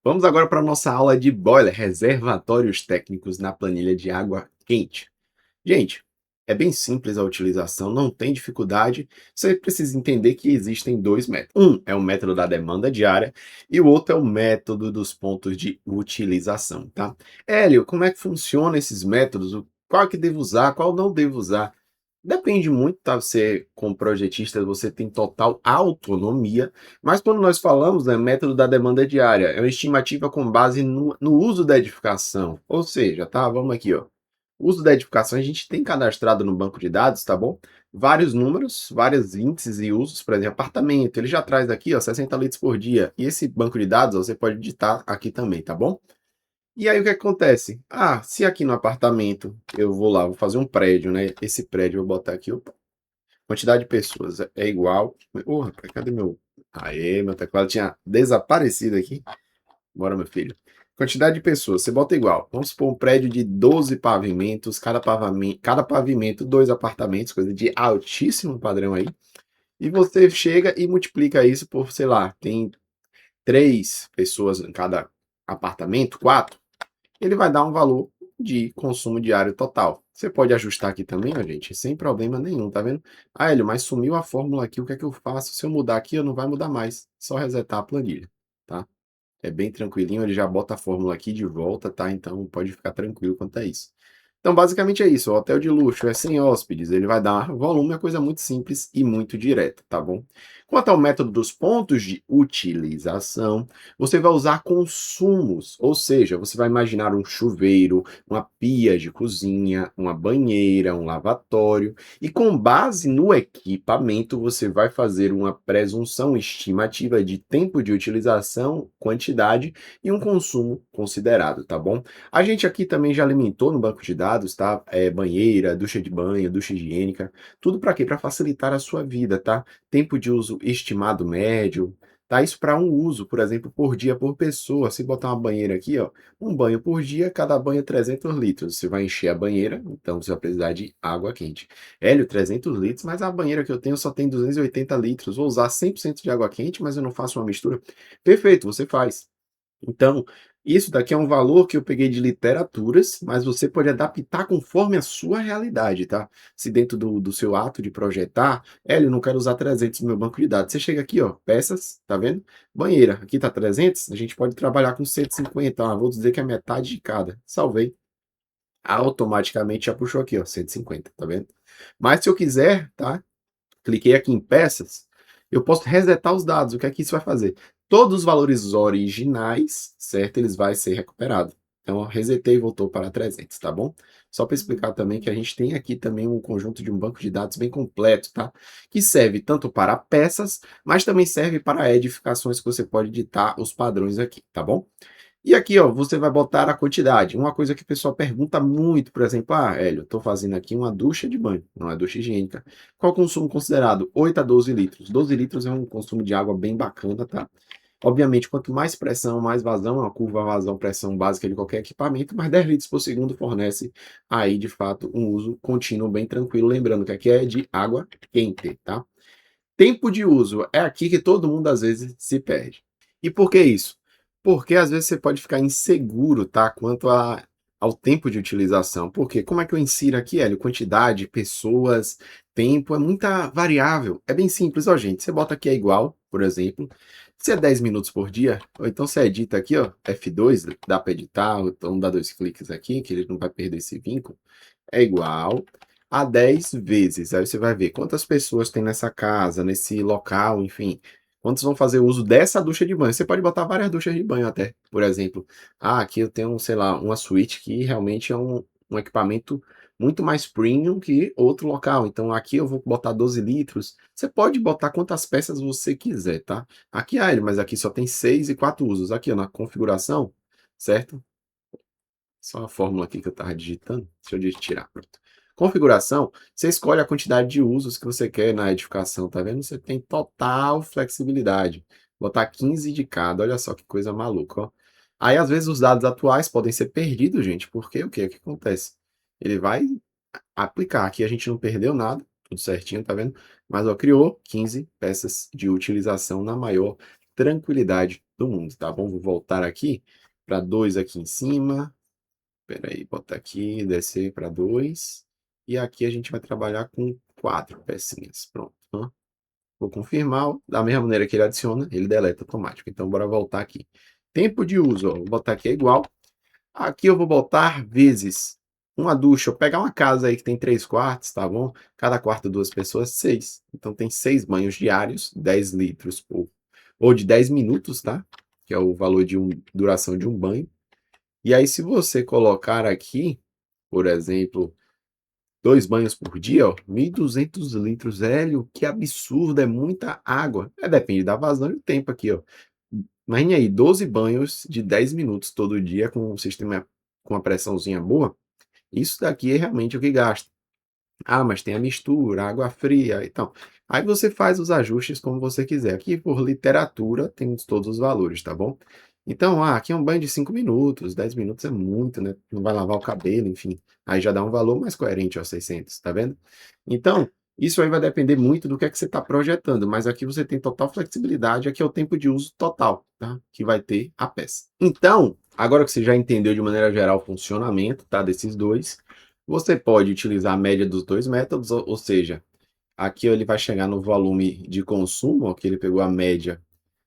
Vamos agora para a nossa aula de boiler, reservatórios técnicos na planilha de água quente. Gente, é bem simples a utilização, não tem dificuldade. Você precisa entender que existem dois métodos. Um é o método da demanda diária e o outro é o método dos pontos de utilização, tá? Hélio, como é que funciona esses métodos? Qual que devo usar, qual não devo usar? Depende muito, tá? Você, como projetista, você tem total autonomia, mas quando nós falamos, né, método da demanda diária, é uma estimativa com base no uso da edificação. Ou seja, tá? Vamos aqui, ó. O uso da edificação a gente tem cadastrado no banco de dados, tá bom? Vários números, vários índices e usos, por exemplo, apartamento, ele já traz aqui, ó, 60 litros por dia. E esse banco de dados ó, você pode digitar aqui também, tá bom? E aí o que acontece? Ah, se aqui no apartamento eu vou lá, vou fazer um prédio, né? Esse prédio eu vou botar aqui, opa, quantidade de pessoas é igual. Ô, rapaz, cadê meu. Aê, meu teclado tinha desaparecido aqui. Bora, meu filho. Quantidade de pessoas, você bota igual. Vamos supor um prédio de 12 pavimentos, cada pavimento, dois apartamentos, coisa de altíssimo padrão aí. E você chega e multiplica isso por, sei lá, tem 3 pessoas em cada apartamento, 4 ele vai dar um valor de consumo diário total. Você pode ajustar aqui também, ó, gente, sem problema nenhum, tá vendo? Ah, Hélio, mas sumiu a fórmula aqui, o que é que eu faço? Se eu mudar aqui, não vai mudar mais, só resetar a planilha, tá? É bem tranquilinho, ele já bota a fórmula aqui de volta, tá? Então pode ficar tranquilo quanto a isso. Então, basicamente é isso. O hotel de luxo é sem hóspedes, ele vai dar volume, é coisa muito simples e muito direta, tá bom? Quanto ao método dos pontos de utilização, você vai usar consumos, ou seja, você vai imaginar um chuveiro, uma pia de cozinha, uma banheira, um lavatório, e com base no equipamento, você vai fazer uma presunção estimativa de tempo de utilização, quantidade e um consumo considerado, tá bom? A gente aqui também já alimentou no banco de dados, tá? Banheira, ducha de banho, ducha higiênica, tudo para quê? Para facilitar a sua vida, tá? Tempo de uso estimado médio, tá? Isso para um uso, por exemplo, por dia por pessoa. Se botar uma banheira aqui, ó, um banho por dia, cada banho é 300 litros. Você vai encher a banheira, então você vai precisar de água quente. Hélio, 300 litros, mas a banheira que eu tenho só tem 280 litros. Vou usar 100% de água quente, mas eu não faço uma mistura. Perfeito, você faz. Então, isso daqui é um valor que eu peguei de literaturas, mas você pode adaptar conforme a sua realidade, tá? Se dentro do seu ato de projetar, Hélio, eu não quero usar 300 no meu banco de dados. Você chega aqui, ó, peças, tá vendo? Banheira, aqui tá 300, a gente pode trabalhar com 150, vou dizer que é metade de cada. Salvei. Automaticamente já puxou aqui, ó, 150, tá vendo? Mas se eu quiser, tá? Cliquei aqui em peças, eu posso resetar os dados. O que é que isso vai fazer? Todos os valores originais, certo? Eles vai ser recuperados. Então, eu resetei e voltou para 300, tá bom? Só para explicar também que a gente tem aqui também um conjunto de um banco de dados bem completo, tá? Que serve tanto para peças, mas também serve para edificações que você pode editar os padrões aqui, tá bom? E aqui, ó, você vai botar a quantidade. Uma coisa que o pessoal pergunta muito, por exemplo, ah, Hélio, estou fazendo aqui uma ducha de banho, não é ducha higiênica. Qual o consumo considerado? 8 a 12 litros. 12 litros é um consumo de água bem bacana, tá? Obviamente, quanto mais pressão, mais vazão, a curva vazão-pressão básica de qualquer equipamento, mais 10 litros por segundo fornece aí, de fato, um uso contínuo bem tranquilo. Lembrando que aqui é de água quente, tá? Tempo de uso é aqui que todo mundo às vezes se perde. E por que isso? Porque às vezes você pode ficar inseguro, tá? Ao tempo de utilização. Porque como é que eu insiro aqui, Hélio? Quantidade, pessoas, tempo, é muita variável. É bem simples, ó, gente. Você bota aqui é igual, por exemplo. Se é 10 minutos por dia, ou então você edita aqui, ó, F2, dá para editar, ou então dá 2 cliques aqui, que ele não vai perder esse vínculo é igual a 10 vezes. Aí você vai ver quantas pessoas tem nessa casa, nesse local, enfim. Quantos vão fazer uso dessa ducha de banho? Você pode botar várias duchas de banho até. Por exemplo, ah, aqui eu tenho, sei lá, uma suíte que realmente é um equipamento muito mais premium que outro local. Então aqui eu vou botar 12 litros. Você pode botar quantas peças você quiser, tá? Aqui, ah, mas aqui só tem 6 e 4 usos. Aqui, ó, na configuração, certo? Só a fórmula aqui que eu estava digitando. Deixa eu tirar, pronto. Configuração, você escolhe a quantidade de usos que você quer na edificação, tá vendo? Você tem total flexibilidade. Botar 15 de cada, olha só que coisa maluca, ó. Aí, às vezes, os dados atuais podem ser perdidos, gente, porque o que é que acontece? Ele vai aplicar. Aqui a gente não perdeu nada, tudo certinho, tá vendo? Mas, ó, criou 15 peças de utilização na maior tranquilidade do mundo, tá bom? Vou voltar aqui para 2 aqui em cima. Espera aí, botar aqui, descer para 2. E aqui a gente vai trabalhar com 4 pecinhas. Pronto. Vou confirmar. Da mesma maneira que ele adiciona, ele deleta automático. Então, bora voltar aqui. Tempo de uso, ó, vou botar aqui é igual. Aqui eu vou botar vezes uma ducha. Eu pegar uma casa aí que tem 3 quartos, tá bom? Cada quarto 2 pessoas, 6. Então tem 6 banhos diários, 10 litros por... Ou de 10 minutos, tá? Que é o valor de duração de um banho. E aí se você colocar aqui, por exemplo, 2 banhos por dia, ó, 1.200 litros, Hélio, que absurdo, é muita água. Depende da vazão e do tempo aqui, ó. Imagine aí, 12 banhos de 10 minutos todo dia com um sistema com uma pressãozinha boa. Isso daqui é realmente o que gasta. Ah, mas tem a mistura, água fria, então. Aí você faz os ajustes como você quiser. Aqui por literatura temos todos os valores, tá bom? Então, aqui é um banho de 5 minutos, 10 minutos é muito, né? Não vai lavar o cabelo, enfim. Aí já dá um valor mais coerente aos 600, tá vendo? Então, isso aí vai depender muito do que é que você está projetando, mas aqui você tem total flexibilidade, aqui é o tempo de uso total, tá? Que vai ter a peça. Então, agora que você já entendeu de maneira geral o funcionamento, tá? Desses dois, você pode utilizar a média dos dois métodos, ou seja, aqui ele vai chegar no volume de consumo, ó, que ele pegou a média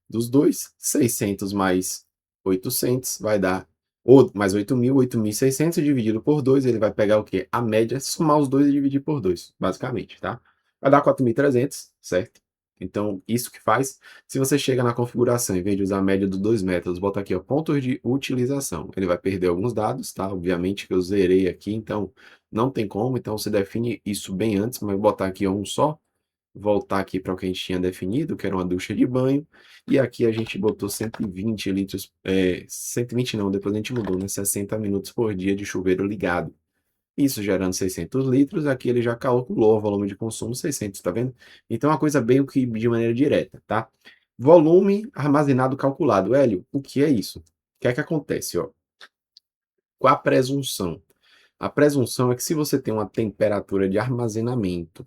dos dois, 600 mais 800 vai dar, ou mais 8.000, 8.600 dividido por 2, ele vai pegar o quê? A média, somar os dois e dividir por 2, basicamente, tá? Vai dar 4.300, certo? Então, isso que faz, se você chega na configuração, em vez de usar a média dos dois métodos, bota aqui, ó, pontos de utilização. Ele vai perder alguns dados, tá? Obviamente que eu zerei aqui, então não tem como, então você define isso bem antes, mas vou botar aqui ó, um só, voltar aqui para o que a gente tinha definido, que era uma ducha de banho, e aqui a gente botou 120 litros, 120 não, depois a gente mudou, né, 60 minutos por dia de chuveiro ligado. Isso gerando 600 litros, aqui ele já calculou o volume de consumo 600, tá vendo? Então é uma coisa bem que de maneira direta, tá? Volume armazenado calculado. Hélio, o que é isso? O que é que acontece, ó? Com a presunção. A presunção é que se você tem uma temperatura de armazenamento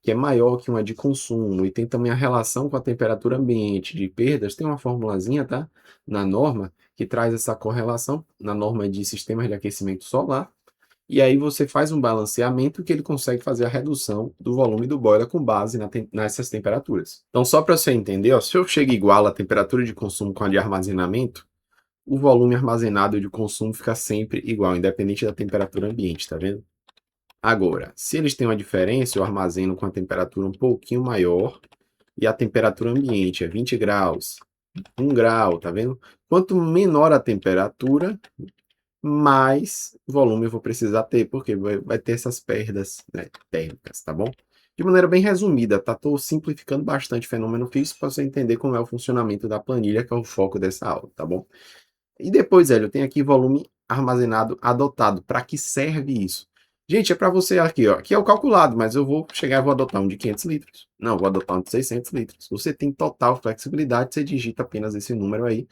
que é maior que uma de consumo, e tem também a relação com a temperatura ambiente de perdas, tem uma formulazinha, tá? Na norma, que traz essa correlação, na norma de sistemas de aquecimento solar, e aí você faz um balanceamento que ele consegue fazer a redução do volume do boiler com base nessas temperaturas. Então, só para você entender, ó, se eu chego igual a temperatura de consumo com a de armazenamento, o volume armazenado de consumo fica sempre igual, independente da temperatura ambiente, tá vendo? Agora, se eles têm uma diferença, eu armazeno com a temperatura um pouquinho maior e a temperatura ambiente é 20 graus, 1 grau, tá vendo? Quanto menor a temperatura, mais volume eu vou precisar ter, porque vai ter essas perdas, né, térmicas, tá bom? De maneira bem resumida, tá? Estou simplificando bastante o fenômeno físico para você entender como é o funcionamento da planilha, que é o foco dessa aula, tá bom? E depois, Hélio, tem aqui volume armazenado adotado. Para que serve isso? Gente, é para você aqui, ó. Aqui é o calculado, mas eu vou chegar e vou adotar um de 500 litros. Não, vou adotar um de 600 litros. Você tem total flexibilidade, você digita apenas esse número aí,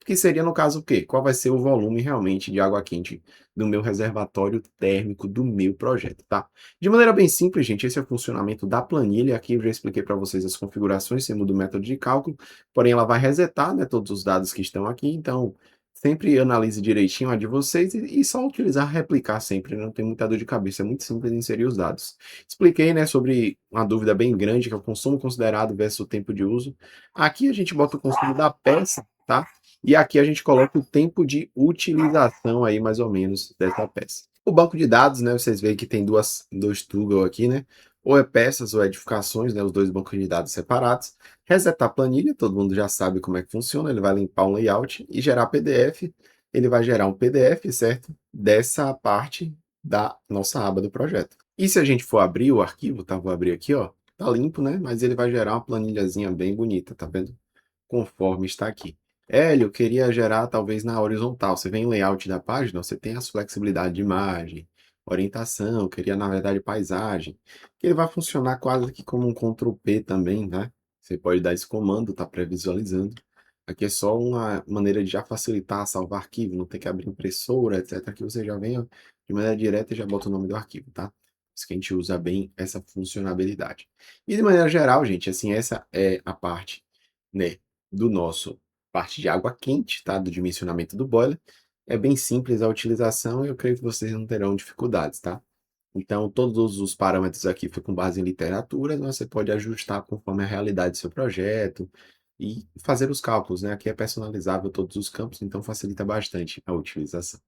que seria no caso o quê? Qual vai ser o volume realmente de água quente do meu reservatório térmico do meu projeto, tá? De maneira bem simples, gente, esse é o funcionamento da planilha. Aqui eu já expliquei para vocês as configurações, você muda o método de cálculo, porém ela vai resetar, né, todos os dados que estão aqui, então sempre analise direitinho a de vocês e só utilizar replicar sempre, não tem muita dor de cabeça, é muito simples inserir os dados. Expliquei, né, sobre uma dúvida bem grande, que é o consumo considerado versus o tempo de uso. Aqui a gente bota o consumo da peça, tá? E aqui a gente coloca o tempo de utilização aí, mais ou menos, dessa peça. O banco de dados, né, vocês veem que tem dois toggle aqui, né? Ou é peças ou edificações, né, os dois bancos de dados separados. Resetar a planilha, todo mundo já sabe como é que funciona, ele vai limpar um layout e gerar PDF. Ele vai gerar um PDF, certo? Dessa parte da nossa aba do projeto. E se a gente for abrir o arquivo, tá? Vou abrir aqui, ó. Tá limpo, né? Mas ele vai gerar uma planilhazinha bem bonita, tá vendo? Conforme está aqui. Hélio, eu queria gerar talvez na horizontal. Você vem em layout da página, você tem as flexibilidade de imagem, orientação, queria na verdade paisagem, que ele vai funcionar quase que como um Ctrl P também, né? Você pode dar esse comando, tá pré-visualizando. Aqui é só uma maneira de já facilitar salvar arquivo, não ter que abrir impressora, etc. Aqui você já vem ó, de maneira direta e já bota o nome do arquivo, tá? Por isso que a gente usa bem essa funcionalidade. E de maneira geral, gente, assim, essa é a parte, né, do nosso parte de água quente, tá, do dimensionamento do boiler, é bem simples a utilização e eu creio que vocês não terão dificuldades, tá. Então todos os parâmetros aqui foi com base em literatura, mas você pode ajustar conforme a realidade do seu projeto e fazer os cálculos, né, aqui é personalizável todos os campos, então facilita bastante a utilização.